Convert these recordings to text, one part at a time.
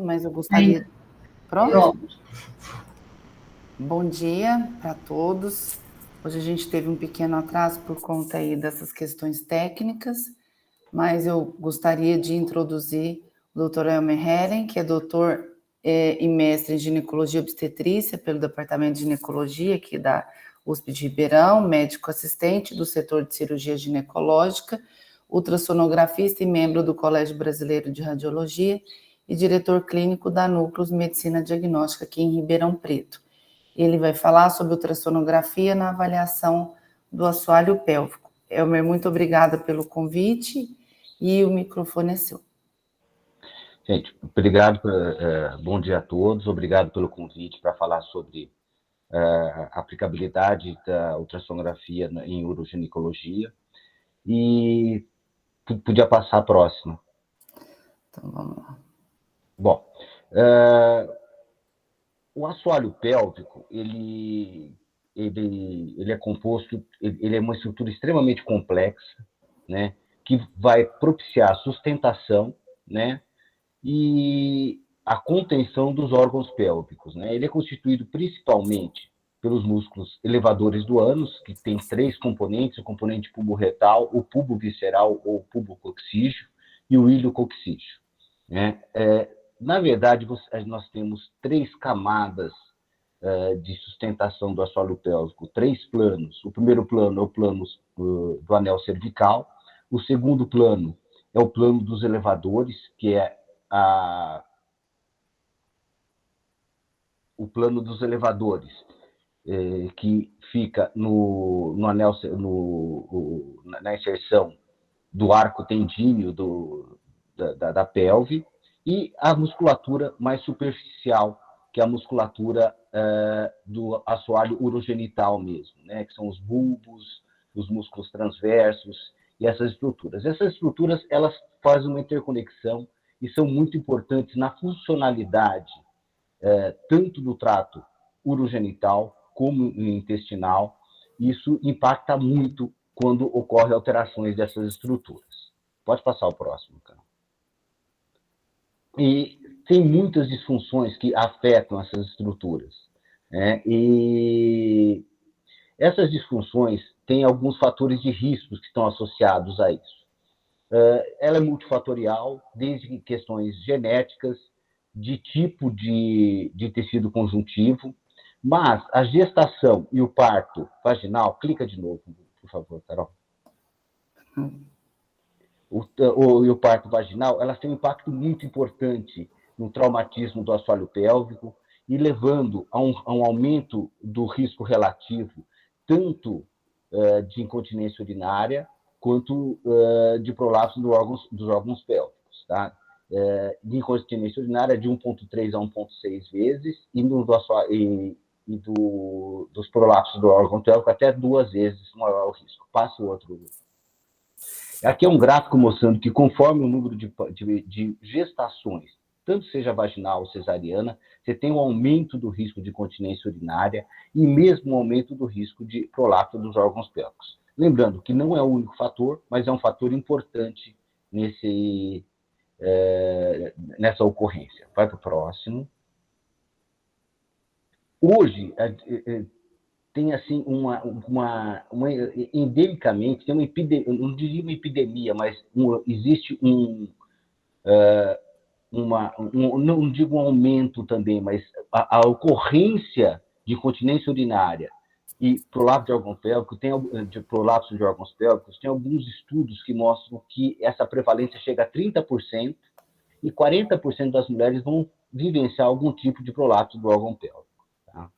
mas eu gostaria... Pronto? Pronto. Bom dia para todos. Hoje a gente teve um pequeno atraso por conta aí dessas questões técnicas, mas eu gostaria de introduzir o Dr. Elmer Heren, que é doutor e mestre em ginecologia e obstetrícia pelo Departamento de Ginecologia aqui da USP de Ribeirão, médico assistente do setor de cirurgia ginecológica, ultrassonografista e membro do Colégio Brasileiro de Radiologia e diretor clínico da Núcleos Medicina Diagnóstica aqui em Ribeirão Preto. Ele vai falar sobre ultrassonografia na avaliação do assoalho pélvico. Elmer, muito obrigada pelo convite e o microfone é seu. Gente, obrigado, bom dia a todos, obrigado pelo convite para falar sobre a aplicabilidade da ultrassonografia em uroginecologia. E podia passar a próxima. Então, vamos lá. Bom, o assoalho pélvico, ele é composto, ele é uma estrutura extremamente complexa, né, que vai propiciar a sustentação, né, e a contenção dos órgãos pélvicos, né. Ele é constituído principalmente pelos músculos elevadores do ânus, que tem 3 componentes: o componente pubo-retal, o pubo-visceral ou pubo-coccígeo e o ilho-coccígeo, né. Na verdade, nós temos 3 camadas de sustentação do assoalho pélvico, 3 planos. O primeiro plano é o plano do anel cervical, o segundo plano é o plano dos elevadores, que é o plano dos elevadores, que fica no anel, na inserção do arco tendíneo da pelve, e a musculatura mais superficial, que é a musculatura do assoalho urogenital mesmo, né, que são os bulbos, os músculos transversos e essas estruturas. Essas estruturas, elas fazem uma interconexão e são muito importantes na funcionalidade tanto do trato urogenital como intestinal. Isso impacta muito quando ocorrem alterações dessas estruturas. Pode passar o próximo, cara. E tem muitas disfunções que afetam essas estruturas, né? E essas disfunções têm alguns fatores de riscos que estão associados a isso. Ela é multifatorial, desde questões genéticas, de tipo de tecido conjuntivo, mas a gestação e o parto vaginal, clica de novo, por favor, Carol. E o parto vaginal, elas têm um impacto muito importante no traumatismo do assoalho pélvico e levando a um aumento do risco relativo, tanto de incontinência urinária quanto de prolapso dos órgãos pélvicos, tá? De incontinência urinária de 1,3 a 1,6 vezes e dos prolapsos do órgão pélvico até 2 vezes maior o risco. Passa o outro. Aqui é um gráfico mostrando que, conforme o número de gestações, tanto seja vaginal ou cesariana, você tem um aumento do risco de incontinência urinária e mesmo um aumento do risco de prolapso dos órgãos pélvicos. Lembrando que não é o único fator, mas é um fator importante nessa ocorrência. Vai para o próximo. Hoje, tem assim endemicamente, tem uma epidemia, não diria uma epidemia, mas existe não digo um aumento também, mas a ocorrência de incontinência urinária e prolapso de órgão pélvico, prolapso de órgãos pélvicos, tem alguns estudos que mostram que essa prevalência chega a 30% e 40% das mulheres vão vivenciar algum tipo de prolapso do órgão pélvico. Tá?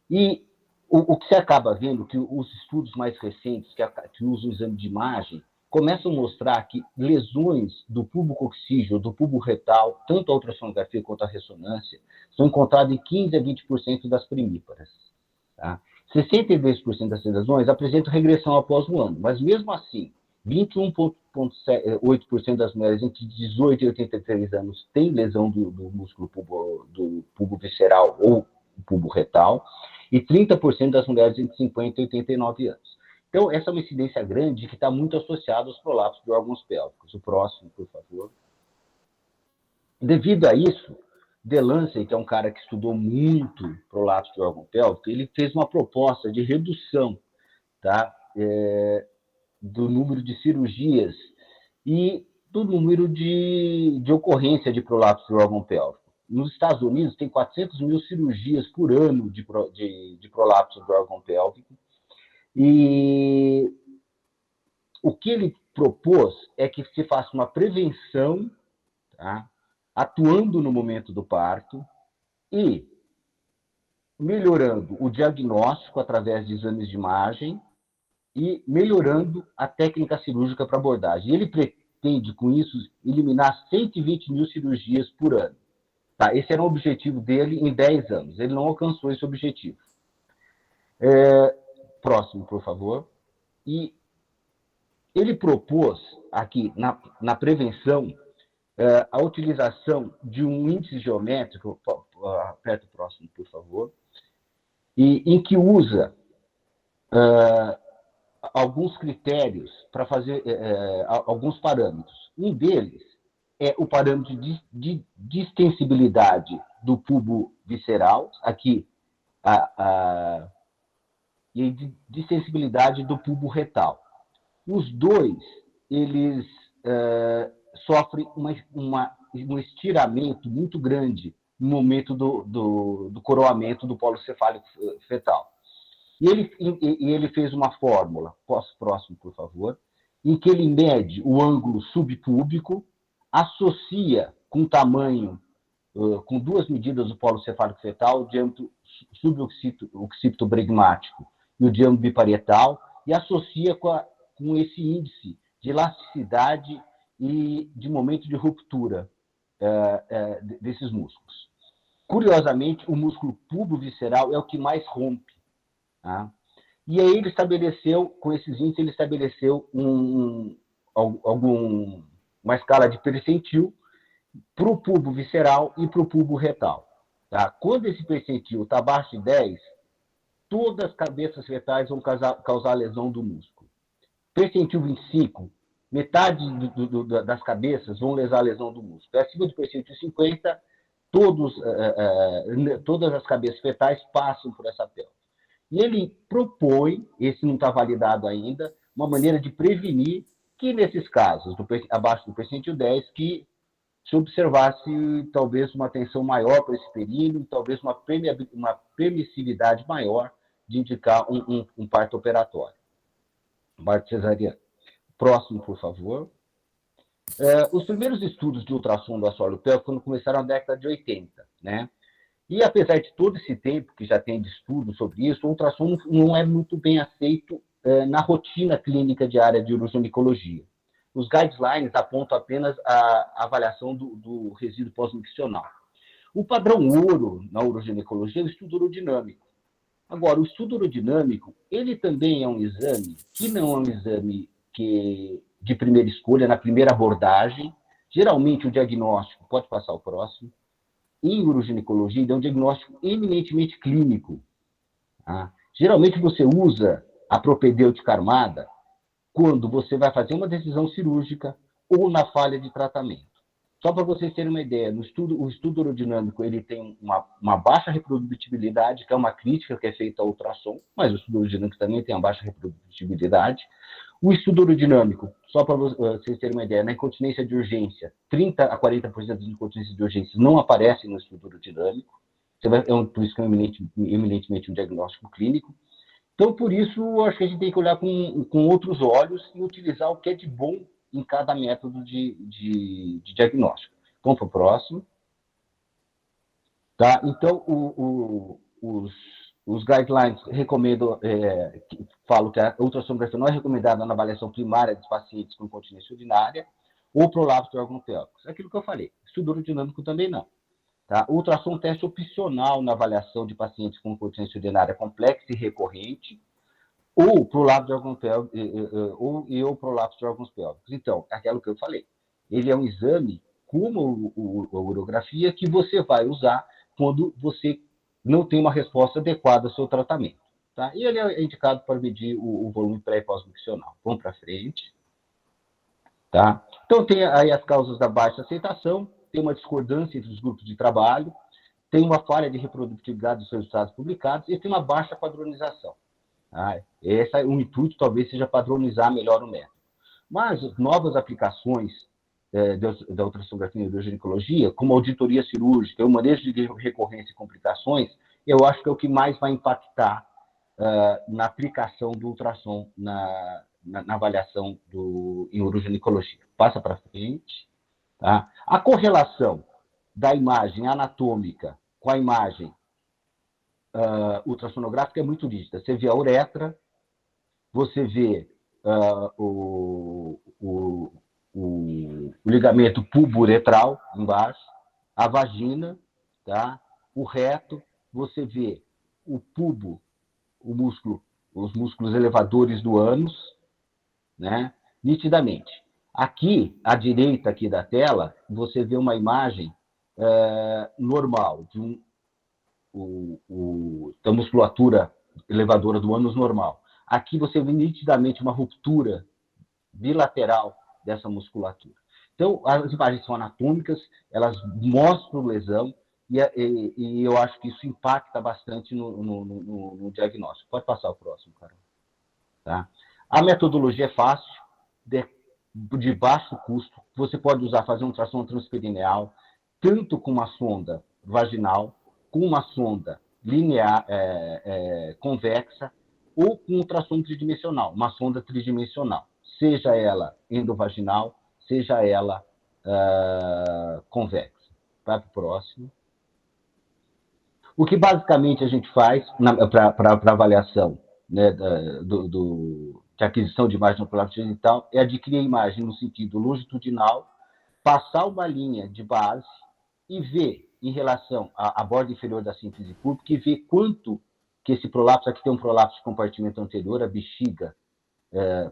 E o que você acaba vendo, que os estudos mais recentes, que usam o exame de imagem, começam a mostrar que lesões do pubo-coccígeo, do pubo-retal, tanto a ultrassonografia quanto a ressonância, são encontradas em 15% a 20% das primíparas. Tá? 62% das lesões apresentam regressão após um ano, mas mesmo assim, 21,8% das mulheres entre 18 e 83 anos têm lesão do músculo do pubo visceral ou pubo retal, e 30% das mulheres entre 50 e 89 anos. Então, essa é uma incidência grande que está muito associada aos prolapsos de órgãos pélvicos. O próximo, por favor. Devido a isso, Delancey, que é um cara que estudou muito prolapso do órgão pélvico, ele fez uma proposta de redução, tá? Do número de cirurgias e do número de ocorrência de prolapso do órgão pélvico. Nos Estados Unidos, tem 400 mil cirurgias por ano de prolapso do órgão pélvico. E o que ele propôs é que se faça uma prevenção, tá? Atuando no momento do parto e melhorando o diagnóstico através de exames de imagem e melhorando a técnica cirúrgica para abordagem. E ele pretende, com isso, eliminar 120 mil cirurgias por ano. Tá? Esse era o objetivo dele em 10 anos. Ele não alcançou esse objetivo. Próximo, por favor. E ele propôs aqui, na prevenção, a utilização de um índice geométrico, aperta o próximo, por favor, e em que usa alguns critérios para fazer alguns parâmetros. Um deles é o parâmetro de distensibilidade do tubo visceral, aqui, e de distensibilidade do tubo retal. Os dois, eles sofrem um estiramento muito grande no momento do coroamento do polo cefálico fetal. E ele fez uma fórmula, próximo, por favor, em que ele mede o ângulo subpúbico, associa com tamanho, com duas medidas do polo cefálico fetal, o diâmetro suboccipito bregmático e o diâmetro biparietal, e associa com esse índice de elasticidade e de momento de ruptura desses músculos. Curiosamente, o músculo pubovisceral é o que mais rompe. Tá? E aí ele estabeleceu, com esses índices, ele estabeleceu uma escala de percentil para o pubo visceral e para o pubo retal. Tá? Quando esse percentil está abaixo de 10, todas as cabeças fetais vão causar lesão do músculo. Percentil 25, metade das cabeças vão lesar a lesão do músculo. Acima do percentil 50, todas as cabeças fetais passam por essa pelve. E ele propõe, esse não está validado ainda, uma maneira de prevenir que, nesses casos, abaixo do percentil 10, que se observasse talvez uma atenção maior para esse períneo, talvez uma permissividade maior de indicar um parto operatório. Parto cesariano. Próximo, por favor. Os primeiros estudos de ultrassom do assoalho pélvico começaram na década de 80, né? E apesar de todo esse tempo que já tem de estudo sobre isso, o ultrassom não é muito bem aceito na rotina clínica diária de uroginecologia. Os guidelines apontam apenas a avaliação do resíduo pós-miccional. O padrão ouro na uroginecologia é o estudo urodinâmico. Agora, o estudo urodinâmico, ele também é um exame que não é um exame de primeira escolha, na primeira abordagem. Geralmente, o diagnóstico, pode passar o próximo, em uroginecologia, ele é um diagnóstico eminentemente clínico. Tá? Geralmente, você usa a propedêutica armada quando você vai fazer uma decisão cirúrgica ou na falha de tratamento. Só para vocês terem uma ideia, o estudo urodinâmico ele tem uma baixa reprodutibilidade, que é uma crítica que é feita ao ultrassom, mas o estudo urodinâmico também tem uma baixa reprodutibilidade. O estudo urodinâmico, só para vocês terem uma ideia, na incontinência de urgência, 30% a 40% das incontinências de urgência não aparecem no estudo urodinâmico, por isso que é eminentemente um diagnóstico clínico. Então, por isso, eu acho que a gente tem que olhar com outros olhos e utilizar o que é de bom em cada método de diagnóstico. Vamos para o próximo. Tá? Então, os guidelines recomendam, falam que a ultrassonografia não é recomendada na avaliação primária dos pacientes com incontinência urinária ou prolapso de órgão pélvico. É aquilo que eu falei. Estudo urodinâmico também não. Tá? O ultrassom é um teste opcional na avaliação de pacientes com incontinência urinária complexa e recorrente, ou prolapso de órgãos pélvicos, ou prolapso de órgãos pélvicos. Então, é aquilo que eu falei. Ele é um exame, como a urografia, que você vai usar quando você não tem uma resposta adequada ao seu tratamento. Tá? E ele é indicado para medir o volume pré- e pós-miccional. Vamos para frente. Tá? Então, tem aí as causas da baixa aceitação. tem uma discordância entre os grupos de trabalho, tem uma falha de reprodutibilidade dos resultados publicados e tem uma baixa padronização. Esse é o intuito, talvez, seja padronizar melhor o método. Mas as novas aplicações da ultrassonografia em neuroginecologia, como auditoria cirúrgica, o manejo de recorrência e complicações, eu acho que é o que mais vai impactar na aplicação do ultrassom na avaliação em uroginecologia. Passa para frente. Tá? A correlação da imagem anatômica com a imagem ultrassonográfica é muito nítida. Você vê a uretra, você vê o ligamento pubo-uretral embaixo, a vagina, tá? O reto, você vê o pubo, os músculos elevadores do ânus, né? Nitidamente. Aqui, à direita aqui da tela, você vê uma imagem normal, da musculatura elevadora do ânus normal. Aqui você vê nitidamente uma ruptura bilateral dessa musculatura. Então, as imagens são anatômicas, elas mostram lesão, e eu acho que isso impacta bastante no diagnóstico. Pode passar o próximo, Carol. Tá? A metodologia é fácil, de baixo custo. Você pode fazer um ultrassom transperineal, tanto com uma sonda vaginal, com uma sonda linear, convexa, ou com ultrassom tridimensional, uma sonda tridimensional, seja ela endovaginal, seja ela convexa. Vai para o próximo. O que basicamente a gente faz para avaliação, né, de aquisição de imagem no prolapso genital é adquirir a imagem no sentido longitudinal, passar uma linha de base e ver em relação à borda inferior da síntese púbica e ver quanto que esse prolapso, aqui tem um prolapso de compartimento anterior, a bexiga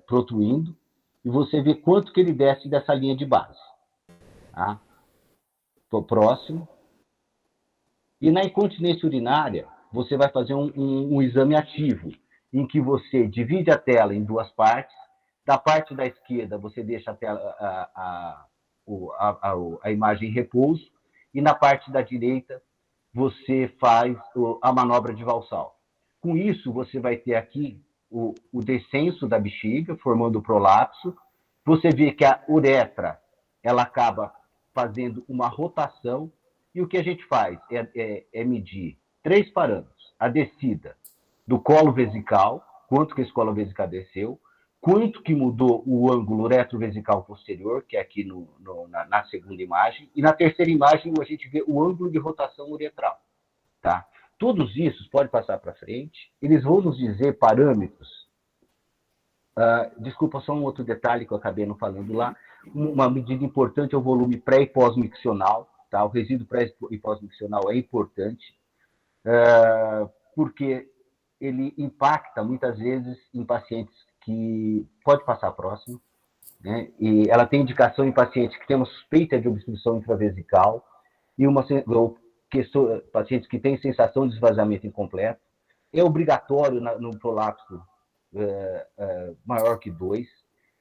protruindo, e você vê quanto que ele desce dessa linha de base. Tá? Próximo. E na incontinência urinária, você vai fazer um exame ativo, em que você divide a tela em duas partes. Da parte da esquerda, você deixa a imagem em repouso, e na parte da direita, você faz a manobra de Valsalva. Com isso, você vai ter aqui o descenso da bexiga, formando o prolapso. Você vê que a uretra ela acaba fazendo uma rotação, e o que a gente faz é medir 3 parâmetros. A descida do colo vesical, quanto que esse colo vesical desceu, quanto que mudou o ângulo retrovesical posterior, que é aqui na segunda imagem, e na terceira imagem a gente vê o ângulo de rotação uretral. Tá? Todos isso, pode passar para frente, eles vão nos dizer parâmetros. Desculpa, só um outro detalhe que eu acabei não falando lá. Uma medida importante é o volume pré- e pós-miccional. Tá? O resíduo pré- e pós-miccional é importante, porque ele impacta muitas vezes em pacientes que... Pode passar a próxima. Né? E ela tem indicação em pacientes que têm uma suspeita de obstrução intravesical e pacientes que têm sensação de esvaziamento incompleto. É obrigatório no prolapso maior que 2,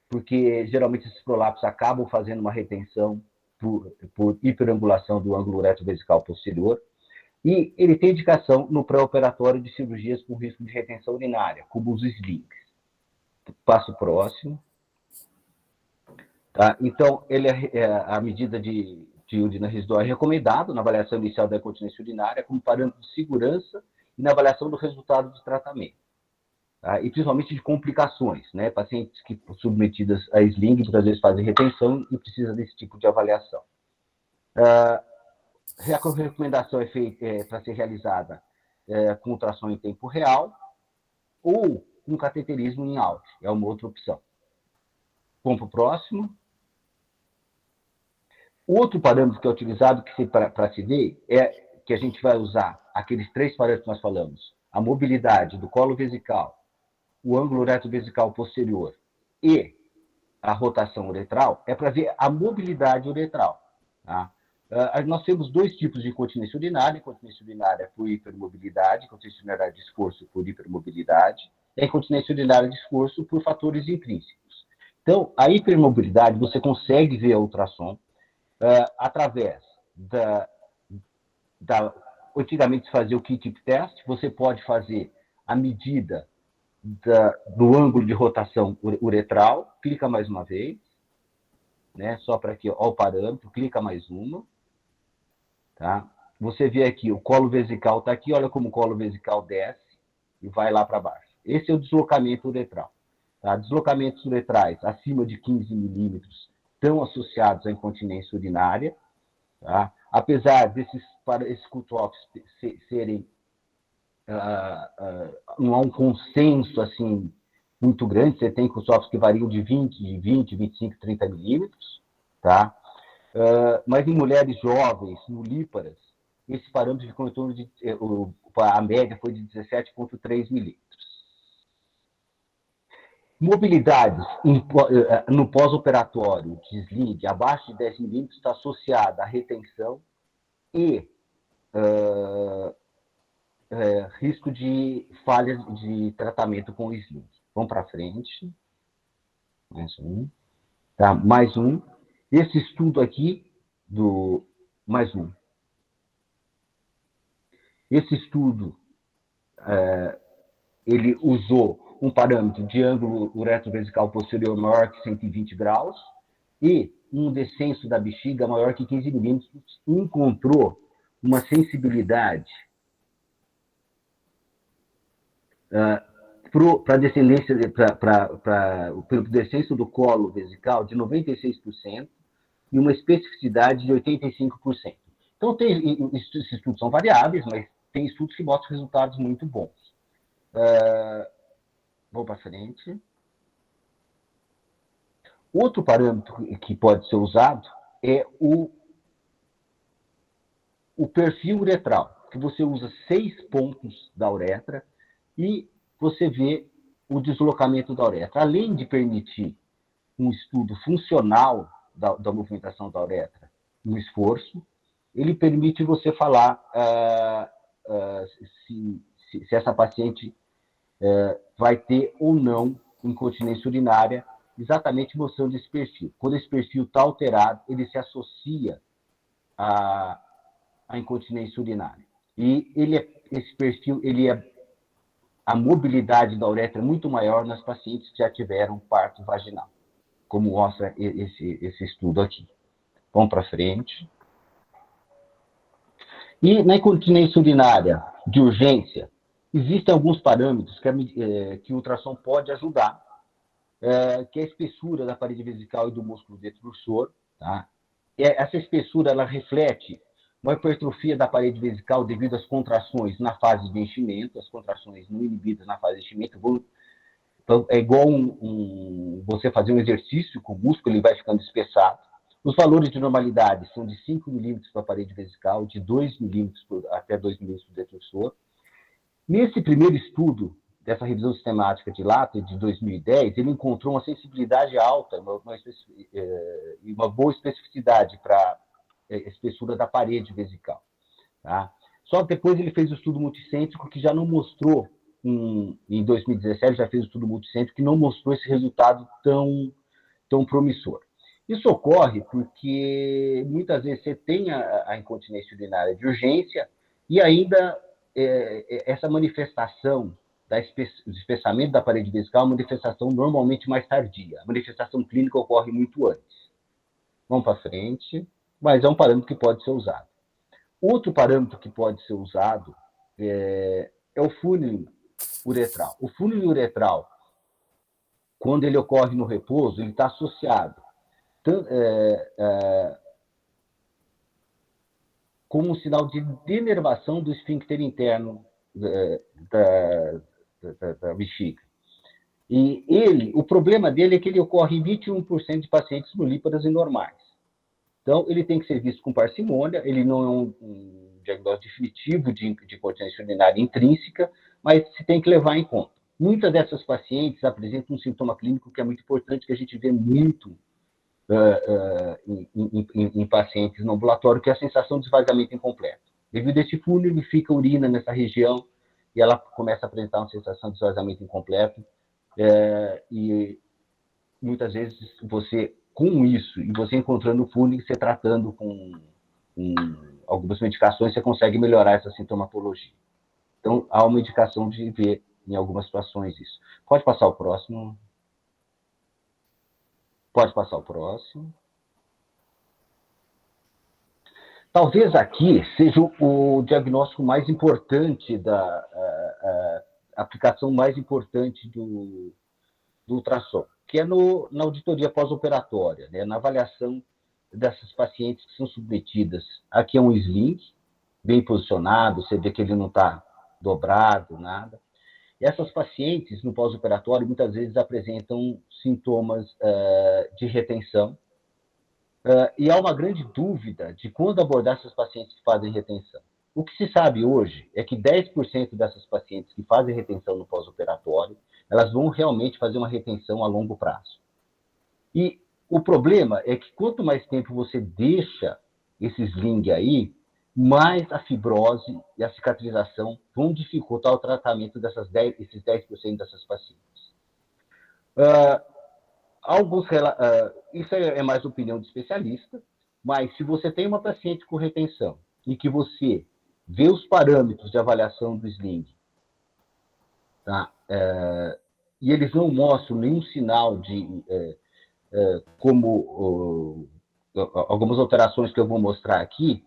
porque geralmente esses prolapsos acabam fazendo uma retenção por hiperangulação do ângulo retrovesical posterior. E ele tem indicação no pré-operatório de cirurgias com risco de retenção urinária, como os slings. Passo próximo. Tá? Então, a medida de urina residual é recomendado na avaliação inicial da incontinência urinária como parâmetro de segurança e na avaliação do resultado do tratamento. Tá? E principalmente de complicações, né? Pacientes que submetidas a sling, muitas vezes fazem retenção e precisa desse tipo de avaliação. A recomendação é feita para ser realizada com ultrassom em tempo real ou com cateterismo em out, é uma outra opção. Vamos para o próximo. Outro parâmetro que é utilizado para se ver é que a gente vai usar aqueles 3 parâmetros que nós falamos: a mobilidade do colo vesical, o ângulo retrovesical posterior e a rotação uretral, é para ver a mobilidade uretral. Tá? Nós temos 2 tipos de incontinência urinária por hipermobilidade, incontinência urinária de esforço por hipermobilidade, e a incontinência urinária de esforço por fatores intrínsecos. Então, a hipermobilidade, você consegue ver a ultrassom, através antigamente se fazia o Q-tip test, você pode fazer a medida do ângulo de rotação uretral, clica mais uma vez, né? Só para aqui, ó, o parâmetro, clica mais uma, tá? Você vê aqui, o colo vesical está aqui, olha como o colo vesical desce e vai lá para baixo. Esse é o deslocamento uretral. Tá? Deslocamentos uretrais acima de 15 milímetros estão associados à incontinência urinária, tá? Apesar desses cutoffs serem não há um consenso assim muito grande, você tem cutoffs que variam de 20, 25, 30 milímetros, tá? Mas em mulheres jovens, nulíparas, esse parâmetro ficou em torno de, a média foi de 17,3 milímetros. Mobilidades no pós-operatório, desligue, abaixo de 10 milímetros, está associada à retenção e risco de falhas de tratamento com o sling. Vamos para frente. Mais um. Tá, mais um. Esse estudo aqui mais um. Esse estudo, ele usou um parâmetro de ângulo uretrovesical posterior maior que 120 graus e um descenso da bexiga maior que 15 milímetros, encontrou uma sensibilidade para descendência, para o descenso do colo vesical de 96% e uma especificidade de 85%. Então, esses estudos são variáveis, mas tem estudos que mostram resultados muito bons. Vou para frente. Outro parâmetro que pode ser usado é o perfil uretral, que você usa 6 pontos da uretra e você vê o deslocamento da uretra. Além de permitir um estudo funcional da movimentação da uretra no esforço, ele permite você falar se essa paciente vai ter ou não incontinência urinária, exatamente mostrando esse perfil. Quando esse perfil está alterado, ele se associa à incontinência urinária. E esse perfil, a mobilidade da uretra é muito maior nas pacientes que já tiveram parto vaginal, como mostra esse estudo aqui. Vamos para frente. E na incontinência urinária de urgência, existem alguns parâmetros que o ultrassom pode ajudar, que é a espessura da parede vesical e do músculo detrusor. Tá? Essa espessura ela reflete uma hipertrofia da parede vesical devido às contrações na fase de enchimento, as contrações não inibidas na fase de enchimento. Então, é igual você fazer um exercício com o músculo, ele vai ficando espessado. Os valores de normalidade são de 5 milímetros para a parede vesical, de 2 milímetros até 2 milímetros para o detrusor. Nesse primeiro estudo dessa revisão sistemática de Latta, de 2010, ele encontrou uma sensibilidade alta e uma boa especificidade para a espessura da parede vesical. Tá? Só que depois ele fez o estudo multicêntrico, que já não mostrou, em 2017, já fez o estudo multicêntrico, que não mostrou esse resultado tão promissor. Isso ocorre porque muitas vezes você tem a incontinência urinária de urgência e ainda essa manifestação do espessamento da parede vesical é uma manifestação normalmente mais tardia. A manifestação clínica ocorre muito antes. Vamos para frente, mas é um parâmetro que pode ser usado. Outro parâmetro que pode ser usado é o funil uretral. O funil uretral, quando ele ocorre no repouso, ele está associado como um sinal de denervação do esfíncter interno da bexiga. E o problema dele é que ele ocorre em 21% de pacientes nulíparas e normais. Então, ele tem que ser visto com parcimônia, ele não é um diagnóstico definitivo de incontinência urinária intrínseca, mas se tem que levar em conta. Muitas dessas pacientes apresentam um sintoma clínico que é muito importante, que a gente vê muito em pacientes no ambulatório, que é a sensação de esvaziamento incompleto. Devido a esse funil, ele fica urina nessa região e ela começa a apresentar uma sensação de esvaziamento incompleto. E muitas vezes você com isso, e você encontrando o fungo, você tratando com algumas medicações, você consegue melhorar essa sintomatologia. Então, há uma indicação de ver em algumas situações isso. Pode passar o próximo. Pode passar o próximo. Talvez aqui seja o diagnóstico mais importante, a aplicação mais importante do ultrassom, que é na auditoria pós-operatória, né? Na avaliação dessas pacientes que são submetidas. Aqui é um sling, bem posicionado, você vê que ele não está dobrado, nada. E essas pacientes, no pós-operatório, muitas vezes apresentam sintomas de retenção, e há uma grande dúvida de quando abordar essas pacientes que fazem retenção. O que se sabe hoje é que 10% dessas pacientes que fazem retenção no pós-operatório, elas vão realmente fazer uma retenção a longo prazo. E o problema é que quanto mais tempo você deixa esse sling aí, mais a fibrose e a cicatrização vão dificultar o tratamento desses 10% dessas pacientes. Isso é mais opinião de especialista, mas se você tem uma paciente com retenção e que você vê os parâmetros de avaliação do sling, tá? E eles não mostram nenhum sinal de como algumas alterações que eu vou mostrar aqui,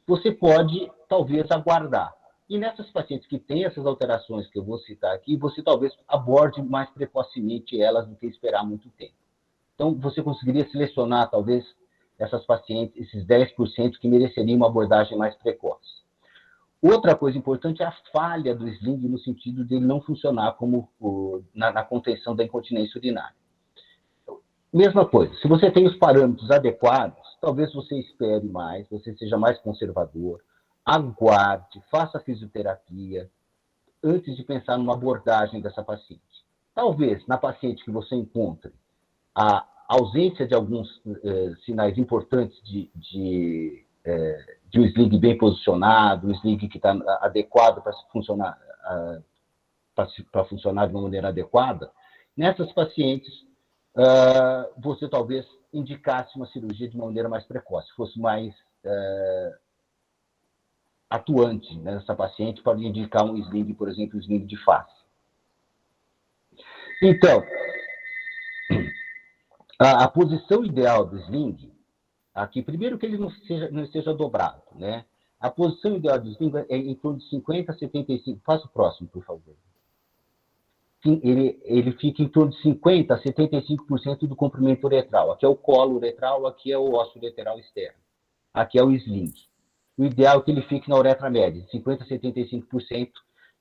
você pode talvez aguardar. E nessas pacientes que têm essas alterações que eu vou citar aqui, você talvez aborde mais precocemente elas do que esperar muito tempo. Então, você conseguiria selecionar, talvez, essas pacientes, esses 10% que mereceriam uma abordagem mais precoce. Outra coisa importante é a falha do sling, no sentido de ele não funcionar como na contenção da incontinência urinária. Mesma coisa, se você tem os parâmetros adequados, talvez você espere mais, você seja mais conservador, aguarde, faça fisioterapia, antes de pensar numa abordagem dessa paciente. Talvez, na paciente que você encontre a ausência de alguns sinais importantes de um sling bem posicionado, um sling que está adequado para funcionar, para funcionar de uma maneira adequada, nessas pacientes, você talvez indicasse uma cirurgia de uma maneira mais precoce, fosse mais atuante nessa paciente para indicar um sling, por exemplo, um sling de face. Então, a posição ideal do sling, aqui, primeiro que ele não esteja dobrado, né? A posição ideal do sling é em torno de 50 a 75, faça o próximo, por favor. Ele fica em torno de 50 a 75% do comprimento uretral. Aqui é o colo uretral, aqui é o osso uretral externo. Aqui é o sling. O ideal é que ele fique na uretra média, de 50% a 75%.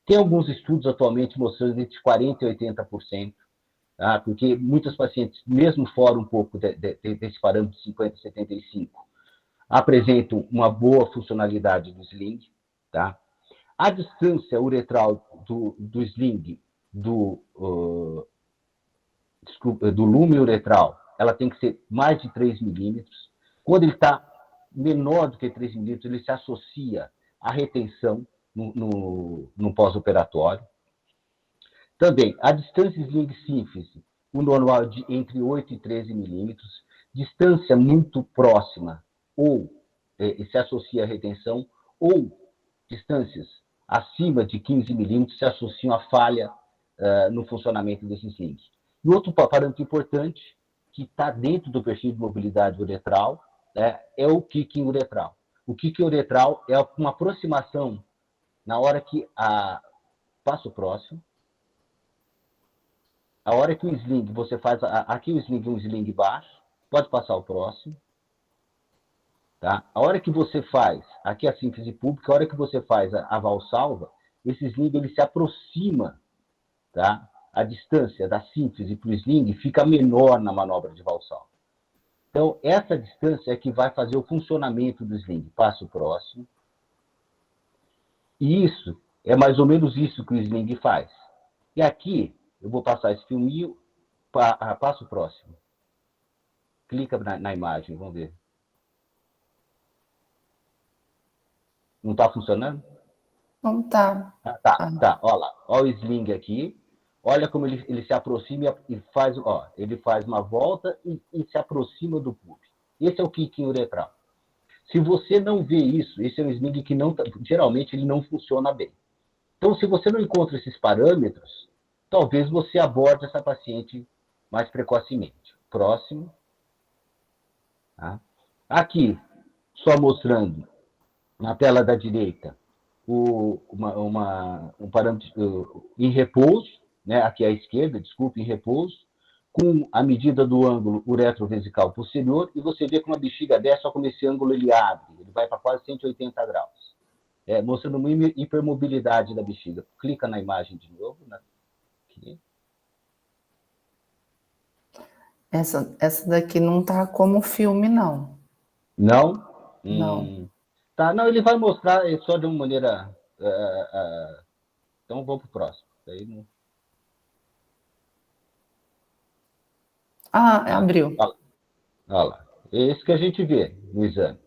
Tem alguns estudos atualmente mostrando entre 40% e 80%, tá? Porque muitos pacientes, mesmo fora um pouco desse parâmetro de 50% a 75%, apresentam uma boa funcionalidade do sling. Tá? A distância uretral do sling do lume uretral, ela tem que ser mais de 3 milímetros. Quando ele está menor do que 3 milímetros, ele se associa à retenção no pós-operatório. Também, a distância sling-sínfise, o normal de entre 8 e 13 milímetros, distância muito próxima, ou se associa à retenção, ou distâncias acima de 15 milímetros se associam à falha no funcionamento desses slings. E outro parâmetro importante, que está dentro do perfil de mobilidade uretral, é o kicking uretral. O kicking uretral é uma aproximação na hora que passo próximo, a hora que o sling, você faz, aqui o sling é um sling baixo, pode passar o próximo, tá? A hora que você faz, aqui a sínfise pública, a hora que você faz a valsalva, esse sling ele se aproxima, tá? A distância da sínfise para o sling fica menor na manobra de valsalva. Então, essa distância é que vai fazer o funcionamento do sling. Passa o próximo. E isso, é mais ou menos isso que o sling faz. E aqui, eu vou passar esse filminho, passa o próximo. Clica na imagem, vamos ver. Não está funcionando? Não tá. Tá. Olha lá. Olha o sling aqui. Olha como ele se aproxima e faz, ó, ele faz uma volta e se aproxima do pub. Esse é o quiquinho uretral. Se você não vê isso, esse é um sling que não, geralmente ele não funciona bem. Então, se você não encontra esses parâmetros, talvez você aborde essa paciente mais precocemente. Próximo. Tá? Aqui, só mostrando na tela da direita um parâmetro em repouso, né? Aqui à esquerda, desculpe, em repouso, com a medida do ângulo uretrovesical posterior, e você vê que uma bexiga dessa, só como esse ângulo ele abre, ele vai para quase 180 graus, mostrando uma hipermobilidade da bexiga. Clica na imagem de novo. Aqui. Essa daqui não tá como filme, não. Não? Não. Tá, não, ele vai mostrar só de uma maneira... então, vamos para o próximo. Daí não... Abriu. Olha lá. Esse que a gente vê no exame.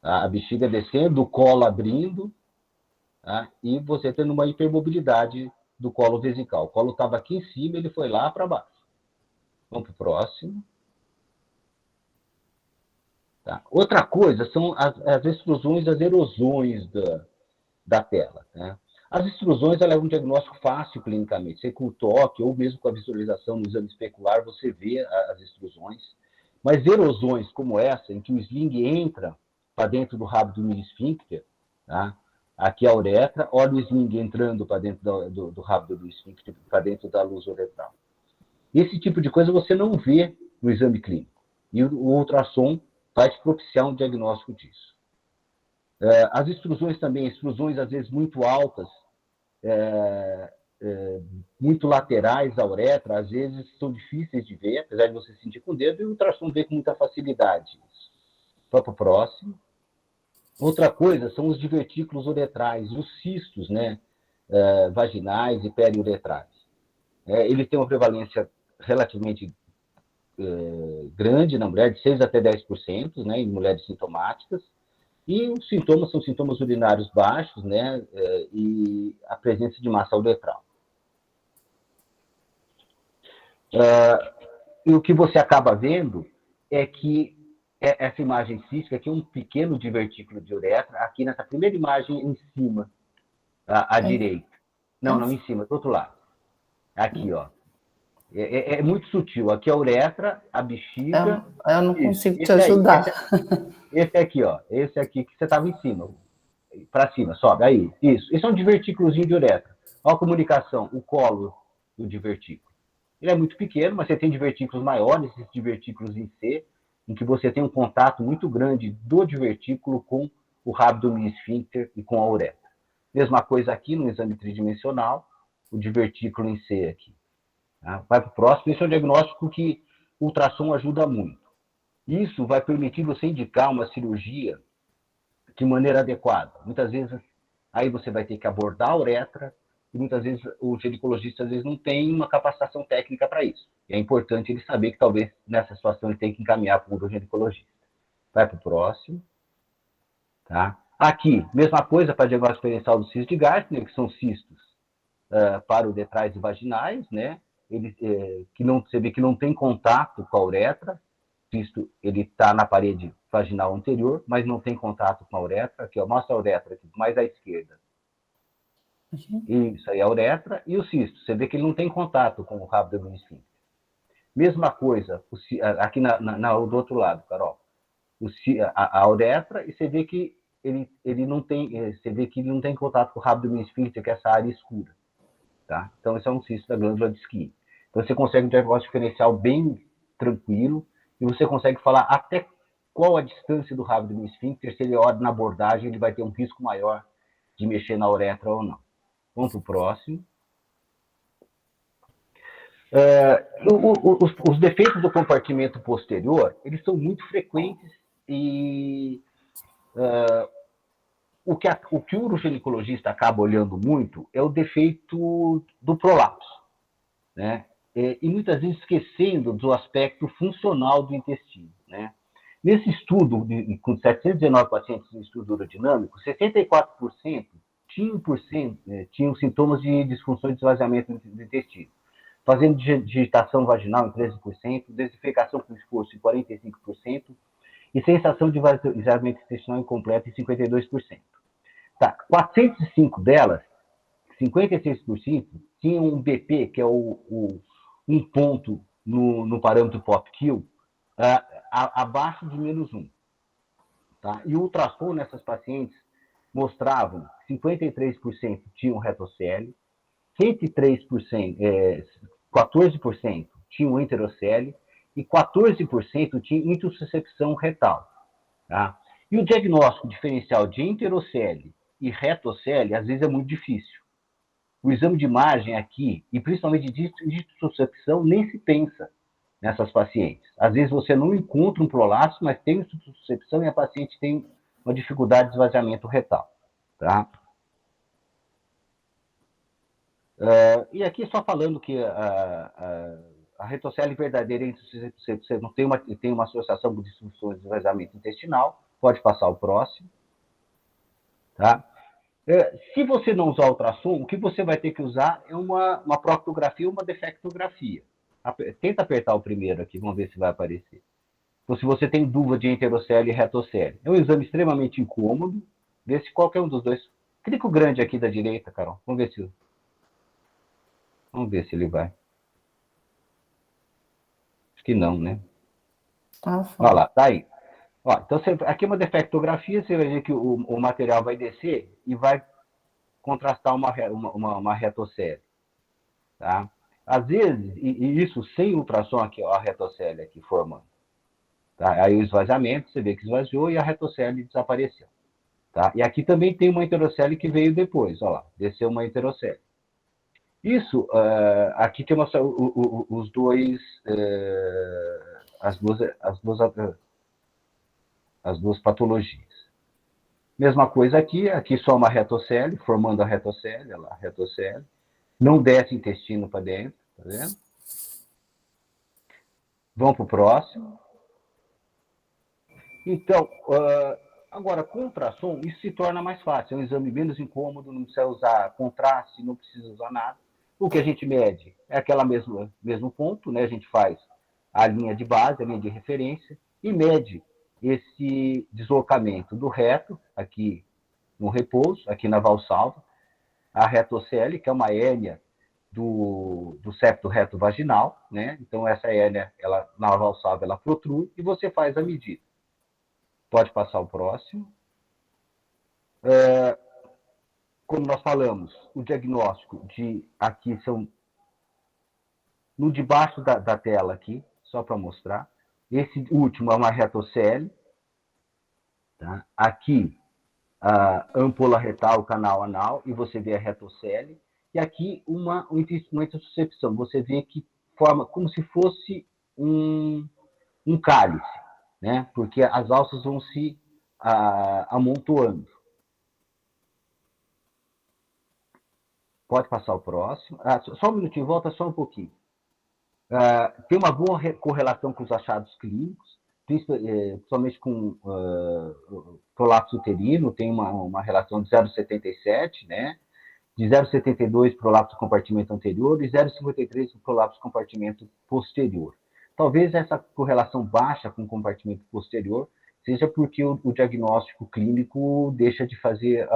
A bexiga descendo, o colo abrindo, tá? E você tendo uma hipermobilidade do colo vesical. O colo estava aqui em cima, ele foi lá para baixo. Vamos para o próximo. Tá. Outra coisa são as extrusões, as erosões da tela. Né? As extrusões ela é um diagnóstico fácil clinicamente. Você com o toque ou mesmo com a visualização no exame especular, você vê as extrusões. Mas erosões como essa, em que o sling entra para dentro do rabo do mini-esfíncter, tá? Aqui a uretra, olha o sling entrando para dentro do rabo do esfíncter, para dentro da luz uretral. Esse tipo de coisa você não vê no exame clínico. E o ultrassom vai te propiciar um diagnóstico disso. As extrusões também, extrusões às vezes muito altas, muito laterais à uretra, às vezes são difíceis de ver, apesar de você sentir com o dedo, e o ultrassom vê com muita facilidade. Vamos para o próximo. Outra coisa são os divertículos uretrais, os cistos, né, vaginais e periuretrais. Ele tem uma prevalência relativamente grande na mulher, de 6 até 10%, né, em mulheres sintomáticas, e os sintomas são sintomas urinários baixos, né, e a presença de massa uretral. E o que você acaba vendo é que essa imagem cística aqui é um pequeno divertículo de uretra, aqui nessa primeira imagem em cima, à direita. Não, em cima, do outro lado. Aqui, ó. É muito sutil. Aqui é a uretra, a bexiga. Eu não consigo te ajudar. Esse aqui, ó. Esse aqui que você estava em cima. Para cima, sobe. Aí, isso. Esse é um divertículozinho de uretra. Olha a comunicação, o colo do divertículo. Ele é muito pequeno, mas você tem divertículos maiores, esses divertículos em C, em que você tem um contato muito grande do divertículo com o rabo do mini-esfíncter e com a uretra. Mesma coisa aqui no exame tridimensional, o divertículo em C aqui. Tá? Vai para o próximo. Esse é um diagnóstico que o ultrassom ajuda muito. Isso vai permitir você indicar uma cirurgia de maneira adequada. Muitas vezes, aí você vai ter que abordar a uretra, e muitas vezes o ginecologista às vezes não tem uma capacitação técnica para isso. E é importante ele saber que talvez nessa situação ele tenha que encaminhar para o ginecologista. Vai para o próximo. Tá? Aqui, mesma coisa para diagnóstico diferencial do cisto de Gartner, que são cistos paruretrais e vaginais, né? Você vê que não tem contato com a uretra. O cisto está na parede vaginal anterior, mas não tem contato com a uretra. Aqui, ó, mostra a uretra aqui, mais à esquerda. Isso aí é a uretra. E o cisto, você vê que ele não tem contato com o rabo do mini-esfíncter. Mesma coisa aqui do outro lado, Carol. A uretra, e você vê que ele não tem contato com o rabo do mini-esfíncter, que é essa área escura. Tá? Então, esse é um cisto da glândula de Skin. Então, você consegue um diagnóstico diferencial bem tranquilo, e você consegue falar até qual a distância do rabo do mini-esfíncter. Se ele olha na abordagem, ele vai ter um risco maior de mexer na uretra ou não. Vamos para o próximo. Os defeitos do compartimento posterior, eles são muito frequentes e o que o uroginecologista acaba olhando muito é o defeito do prolapso, né? E muitas vezes esquecendo do aspecto funcional do intestino, né? Nesse estudo, com 719 pacientes em estudo urodinâmico, 64% tinham sintomas de disfunção de esvaziamento do intestino. fazendo digitação vaginal em 13%, desinfecção com esforço em 45%, e sensação de esvaziamento intestinal incompleto em 52%. Tá, 405 delas, 56%, tinham um BP, que é um ponto no parâmetro POP-Q, abaixo de -1. Tá? E o ultrassom nessas pacientes mostravam que 53% tinham retocele, 103%, 14% tinham enterocele e 14% tinham intussuscepção retal. Tá? E o diagnóstico diferencial de enterocele e retocele, às vezes, é muito difícil. O exame de imagem aqui, e principalmente de intussuscepção, nem se pensa nessas pacientes. Às vezes você não encontra um prolato, mas tem intussuscepção e a paciente tem uma dificuldade de esvaziamento retal. Tá? E aqui só falando que a retocele verdadeira entre você não tem uma associação com disfunções de esvaziamento intestinal, pode passar o próximo. Tá? Se você não usar ultrassom, o que você vai ter que usar é uma proctografia ou uma defectografia. Tenta apertar o primeiro aqui, vamos ver se vai aparecer. Então, se você tem dúvida de enterocele e retocele. É um exame extremamente incômodo. Vê se qualquer um dos dois. Clica o grande aqui da direita, Carol. Vamos ver se ele vai. Acho que não, né? Olha lá, tá aí. Ó, então, aqui é uma defectografia, você vai ver que o material vai descer e vai contrastar uma retocele. Tá? Às vezes, e isso sem ultrassom, aqui, ó, a retocele aqui formando. Tá? Aí o esvaziamento, você vê que esvaziou e a retocele desapareceu. Tá? E aqui também tem uma enterocele que veio depois, ó lá, desceu uma enterocele. Isso, aqui tem os dois, as duas patologias. Mesma coisa aqui só uma retocele, formando a retocele, olha lá, a retocele. Não desce intestino para dentro, tá vendo? Vamos para o próximo. Então, agora, com ultrassom, isso se torna mais fácil. É um exame menos incômodo, não precisa usar contraste, não precisa usar nada. O que a gente mede é aquela mesmo ponto, né? A gente faz a linha de base, a linha de referência, e mede esse deslocamento do reto, aqui no repouso, aqui na valsalva, a retocele, que é uma hérnia do septo reto vaginal, né? Então, essa hérnia, ela, na valsalva, ela protrui, e você faz a medida. Pode passar o próximo. Como nós falamos, o diagnóstico aqui são no de baixo da tela aqui, só para mostrar. Esse último é uma retocele. Tá? Aqui, a ampola retal, canal anal, e você vê a retocele. E aqui uma intussuscepção. Você vê que forma como se fosse um cálice, né? Porque as alças vão se amontoando. Pode passar o próximo. Só um minutinho, volta só um pouquinho. Tem uma boa correlação com os achados clínicos, principalmente com prolapso uterino, tem uma relação de 0,77, né? De 0,72 prolapso compartimento anterior e 0,53 prolapso compartimento posterior. Talvez essa correlação baixa com o compartimento posterior seja porque o diagnóstico clínico deixa de fazer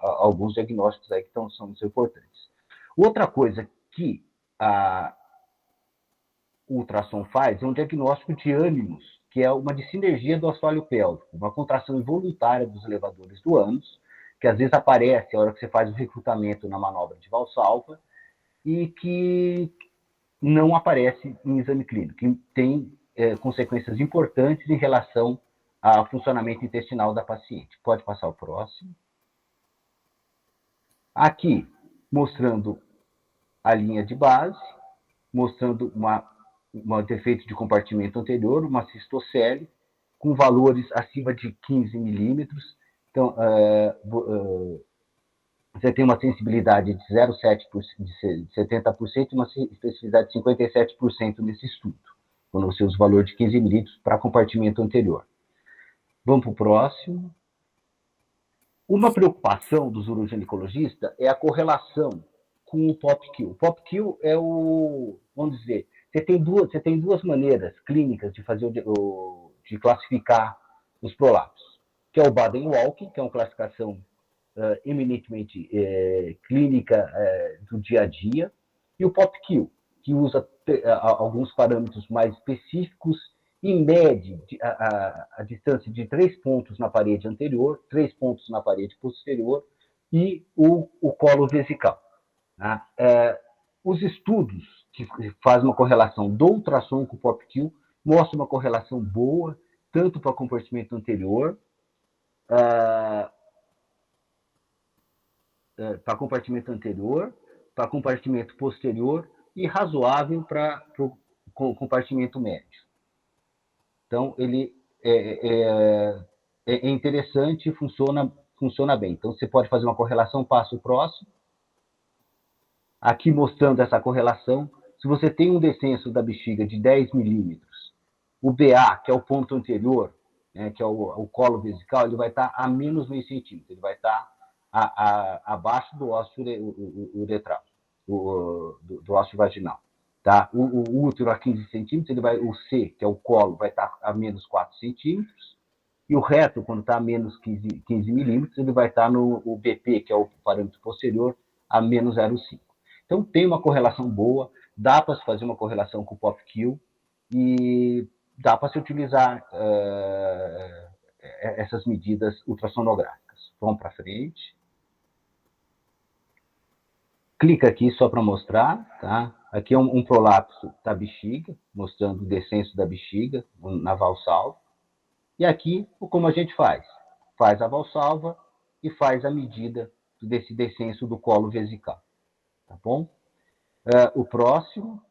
alguns diagnósticos aí que são importantes. Outra coisa que o ultrassom faz é um diagnóstico de ânimos, que é uma dissinergia do assoalho pélvico, uma contração involuntária dos elevadores do ânus, que às vezes aparece na hora que você faz o recrutamento na manobra de valsalva e que não aparece em exame clínico, que tem consequências importantes em relação ao funcionamento intestinal da paciente. Pode passar o próximo. Aqui, mostrando a linha de base, mostrando um defeito de compartimento anterior, uma cistocele, com valores acima de 15 milímetros. Então, você tem uma sensibilidade de 0,7%, de 70% e uma especificidade de 57% nesse estudo, quando você usa o valor de 15 milímetros para compartimento anterior. Vamos para o próximo. Uma preocupação dos urogинecologistas é a correlação com o POPQ. O POPQ é vamos dizer, você tem duas maneiras clínicas de fazer de classificar os prolapsos, que é o Baden-Walking, que é uma classificação eminentemente clínica do dia a dia, e o POPQ, que usa alguns parâmetros mais específicos e mede a distância de 3 pontos na parede anterior, 3 pontos na parede posterior e o colo vesical. Tá? Os estudos que fazem uma correlação do ultrassom com o POPQ mostram uma correlação boa, tanto para compartimento anterior, para compartimento posterior e razoável para o compartimento médio. Então, ele é interessante e funciona bem. Então, você pode fazer uma correlação passo próximo. Aqui mostrando essa correlação, se você tem um descenso da bexiga de 10 milímetros, o BA, que é o ponto anterior, né, que é o colo vesical, ele vai estar a menos meio centímetro, ele vai estar abaixo do ósseo uretral, do ósseo vaginal. Tá? O útero a 15 centímetros, o C, que é o colo, vai estar a menos 4 centímetros, e o reto, quando está a menos 15 milímetros, ele vai estar no BP, que é o parâmetro posterior, a menos 0,5. Então, tem uma correlação boa, dá para se fazer uma correlação com o POPQ e dá para se utilizar essas medidas ultrassonográficas. Vamos para frente. Clica aqui só para mostrar, tá? Aqui é um prolapso da bexiga, mostrando o descenso da bexiga na valsalva. E aqui, como a gente faz? Faz a valsalva e faz a medida desse descenso do colo vesical. Tá bom? O próximo,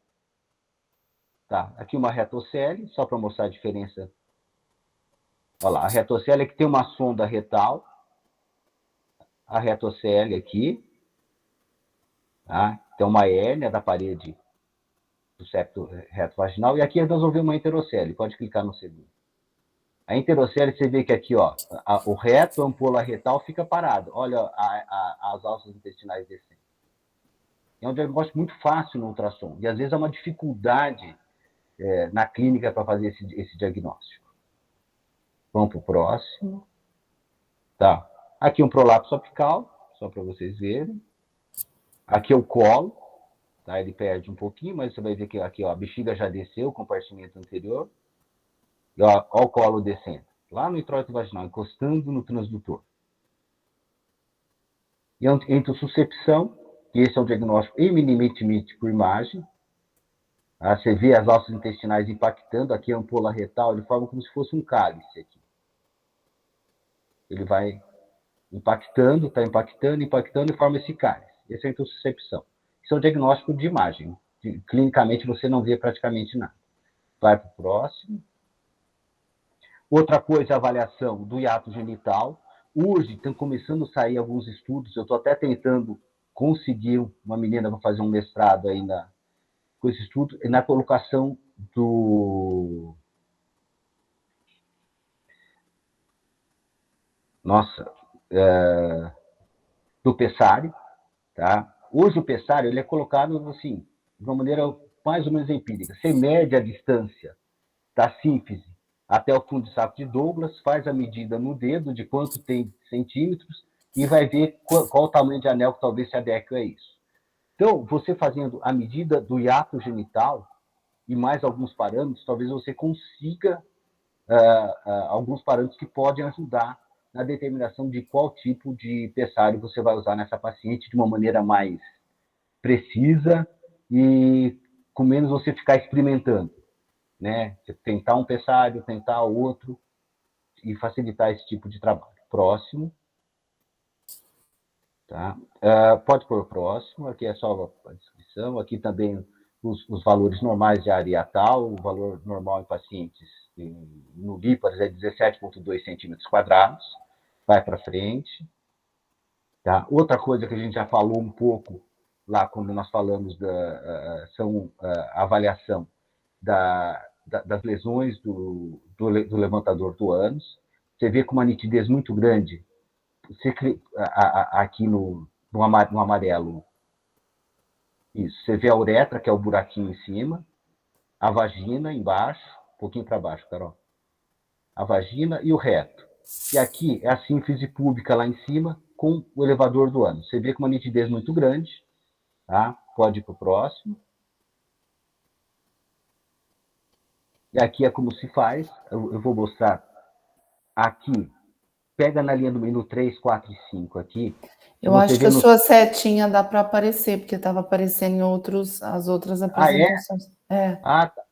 tá? Aqui uma retocele, só para mostrar a diferença. Olha lá, a retocele aqui tem uma sonda retal, a retocele aqui, tá? Tem uma hérnia da parede do septo reto vaginal, e aqui nós vamos ver uma enterocele, pode clicar no segundo. A enterocele, você vê que aqui, ó, o reto, a ampola retal fica parado, olha as alças intestinais descendo. É um diagnóstico muito fácil no ultrassom, e às vezes é uma dificuldade na clínica para fazer esse diagnóstico. Vamos para o próximo. Tá. Aqui um prolapso apical, só para vocês verem. Aqui é o colo, tá? Ele perde um pouquinho, mas você vai ver que aqui, ó, a bexiga já desceu, o compartimento anterior. E ó, o colo descendo, lá no introito vaginal, encostando no transdutor. E entosuscepção, que esse é um diagnóstico eminentemente por imagem. Você vê as alças intestinais impactando, aqui a ampola retal, ele forma como se fosse um cálice aqui. Ele vai impactando, está impactando e forma esse cálice. Essa é a intosuscepção. Isso é um diagnóstico de imagem. Clinicamente você não vê praticamente nada. Vai para o próximo. Outra coisa é a avaliação do hiato genital. Hoje estão começando a sair alguns estudos, eu estou até tentando conseguir uma menina para fazer um mestrado aí com esse estudo, na colocação do... do pessário. Tá? Hoje o pessário ele é colocado assim, de uma maneira mais ou menos empírica. Você mede a distância da sínfise até o fundo de saco de Douglas, faz a medida no dedo de quanto tem centímetros e vai ver qual o tamanho de anel que talvez se adeque a isso. Então, você fazendo a medida do hiato genital e mais alguns parâmetros, talvez você consiga alguns parâmetros que podem ajudar na determinação de qual tipo de pessário você vai usar nessa paciente de uma maneira mais precisa e com menos você ficar experimentando. Né? Você tentar um pessário, tentar outro e facilitar esse tipo de trabalho. Próximo. Tá? Pode pôr o próximo, aqui é só a descrição, aqui também os valores normais de área hiatal, o valor normal em pacientes no líparos é 17,2 centímetros quadrados, vai para frente. Tá? Outra coisa que a gente já falou um pouco lá quando nós falamos a avaliação das lesões do levantador do ânus. Você vê com uma nitidez muito grande, aqui no amarelo, Isso. Você vê a uretra, que é o buraquinho em cima, a vagina embaixo, um pouquinho para baixo, Carol. A vagina e o reto. E aqui é a sínfise púbica lá em cima, com o elevador do ânus. Você vê com uma nitidez muito grande, tá? Pode ir para o próximo. E aqui é como se faz. Eu vou mostrar aqui. Pega na linha do meio, no 3, 4 e 5 aqui. Eu acho que a sua setinha dá para aparecer, porque estava aparecendo em as outras apresentações. Ah, tá.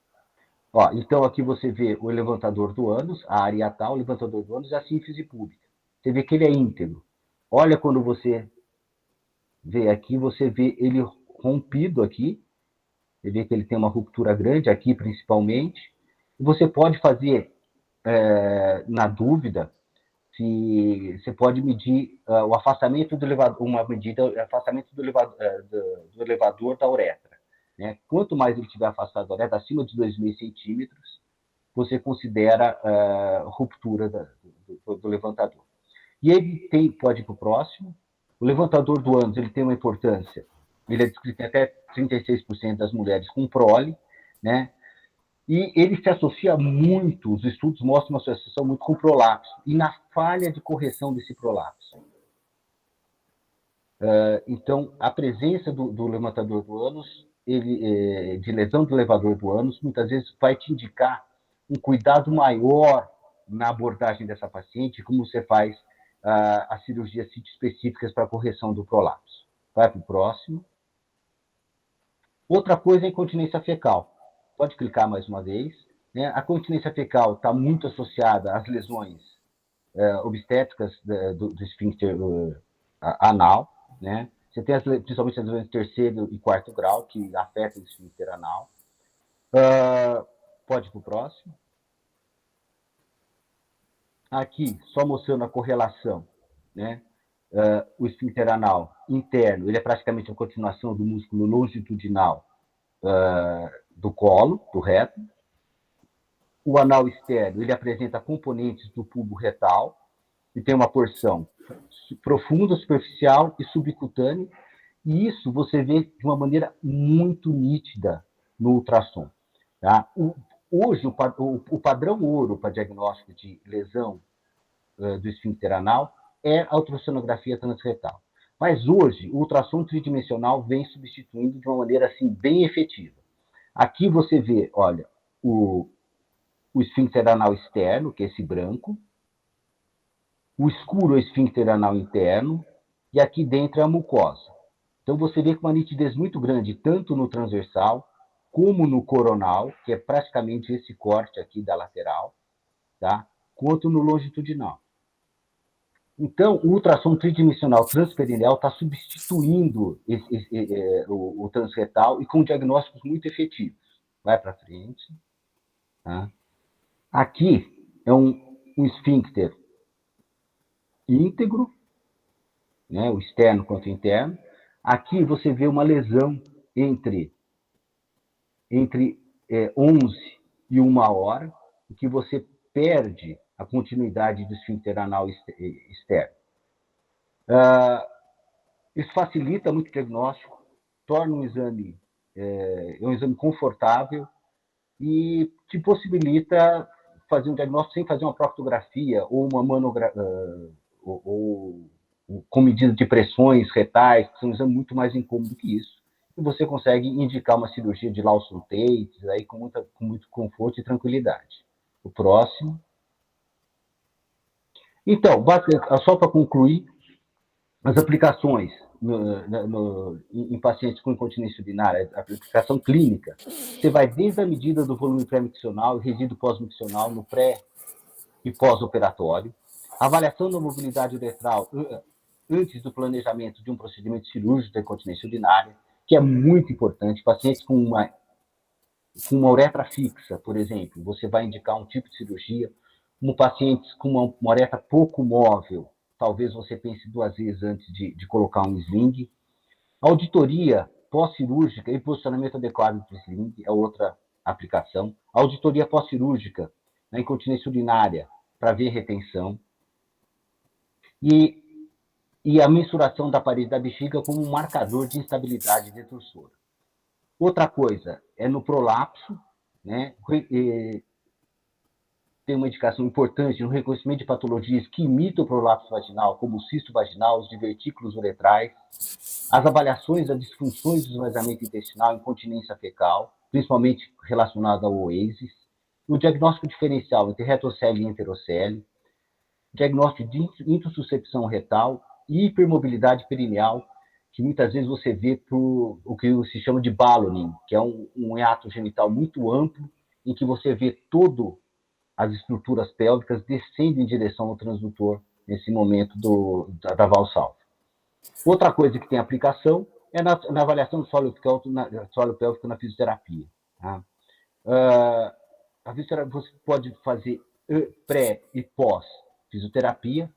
Ó, então aqui você vê o levantador do ânus, a área hiatal, o levantador do ânus e a sínfise púbica. Você vê que ele é íntegro. Olha quando você vê aqui, você vê ele rompido aqui. Você vê que ele tem uma ruptura grande aqui, principalmente. E você pode fazer, na dúvida, se você pode medir o afastamento do elevador, uma medida, afastamento do elevador da uretra. Né? Quanto mais ele estiver afastado da uretra, acima de 2.000 centímetros, você considera ruptura do levantador. E ele pode ir para o próximo. O levantador do ânus ele tem uma importância. Ele é descrito em até 36% das mulheres com prole, né? E ele se associa muito, os estudos mostram uma associação muito com o prolapso e na falha de correção desse prolapso. Então, a presença do levantador do ânus, de lesão do elevador do ânus, muitas vezes vai te indicar um cuidado maior na abordagem dessa paciente, como você faz as cirurgias específicas para a correção do prolapso. Vai para o próximo. Outra coisa é a incontinência fecal. Pode clicar mais uma vez. Né? A continência fecal está muito associada às lesões obstétricas do esfíncter anal. Né? Você tem principalmente as lesões de terceiro e quarto grau, que afetam o esfíncter anal. Pode ir para o próximo. Aqui, só mostrando a correlação. Né? O esfíncter anal interno, ele é praticamente a continuação do músculo longitudinal do colo, do reto. O anal externo, ele apresenta componentes do bulbo retal e tem uma porção profunda, superficial e subcutânea. E isso você vê de uma maneira muito nítida no ultrassom. Tá? Hoje, o padrão ouro para diagnóstico de lesão do esfíncter anal é a ultrassonografia transretal. Mas hoje, o ultrassom tridimensional vem substituindo de uma maneira assim, bem efetiva. Aqui você vê, olha, o esfíncter anal externo, que é esse branco, o escuro é o esfíncter anal interno, e aqui dentro é a mucosa. Então você vê com uma nitidez muito grande, tanto no transversal, como no coronal, que é praticamente esse corte aqui da lateral, tá? Quanto no longitudinal. Então, o ultrassom tridimensional transperineal está substituindo o transretal e com diagnósticos muito efetivos. Vai para frente. Tá? Aqui é um esfíncter íntegro, né, o externo quanto o interno. Aqui você vê uma lesão entre 11 e 1 hora, em que você perde a continuidade do esfíncter anal externo. Isso facilita muito o diagnóstico, torna um exame confortável e te possibilita fazer um diagnóstico sem fazer uma proctografia ou uma ou com medida de pressões retais, que são um exame muito mais incômodo que isso. E você consegue indicar uma cirurgia de Lawson Tate aí com muito conforto e tranquilidade. O próximo. Então, só para concluir, as aplicações em pacientes com incontinência urinária, a aplicação clínica, você vai desde a medida do volume pré-miccional e resíduo pós-miccional no pré e pós-operatório, avaliação da mobilidade uretral antes do planejamento de um procedimento cirúrgico de incontinência urinária, que é muito importante. Pacientes com uma uretra fixa, por exemplo, você vai indicar um tipo de cirurgia. Pacientes com uma uretra pouco móvel, talvez você pense 2 vezes antes de colocar um sling. Auditoria pós-cirúrgica e posicionamento adequado do sling é outra aplicação. Auditoria pós-cirúrgica na incontinência urinária para ver retenção. E a mensuração da parede da bexiga como um marcador de instabilidade detursora. Outra coisa é no prolapso, né? Tem uma indicação importante no reconhecimento de patologias que imitam o prolapso vaginal, como o cisto vaginal, os divertículos uretrais, as avaliações das disfunções do esvaziamento intestinal, incontinência fecal, principalmente relacionada ao OASIS, o diagnóstico diferencial entre retrocele e enterocele, diagnóstico de intussuscepção retal e hipermobilidade perineal, que muitas vezes você vê por o que se chama de balloning, que é um hiato genital muito amplo, em que você vê todo as estruturas pélvicas descendo em direção ao transdutor nesse momento da valsalva. Outra coisa que tem aplicação é na avaliação do solo pélvico na fisioterapia. Tá? A fisioterapia você pode fazer pré e pós fisioterapia,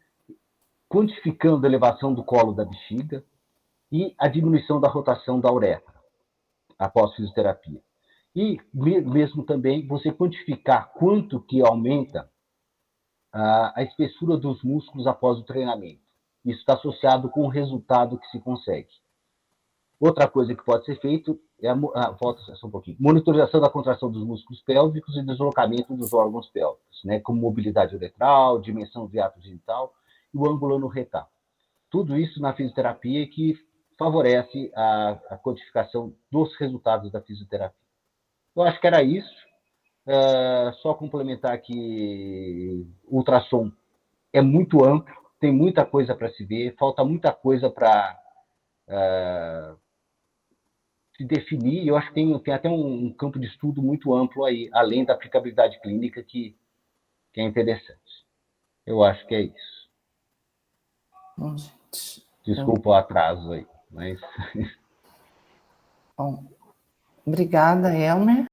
quantificando a elevação do colo da bexiga e a diminuição da rotação da uretra após fisioterapia. E mesmo também você quantificar quanto que aumenta a espessura dos músculos após o treinamento. Isso está associado com o resultado que se consegue. Outra coisa que pode ser feito é volta só um pouquinho, monitorização da contração dos músculos pélvicos e deslocamento dos órgãos pélvicos, né, como mobilidade uretral, dimensão do hiato genital e o ângulo anorretal. Tudo isso na fisioterapia que favorece a quantificação dos resultados da fisioterapia. Eu acho que era isso. Só complementar que o ultrassom é muito amplo, tem muita coisa para se ver, falta muita coisa para se definir. Eu acho que tem até um campo de estudo muito amplo aí, além da aplicabilidade clínica, que é interessante. Eu acho que é isso. Bom, gente. Desculpa o atraso aí, mas... Bom, obrigada, Elmer.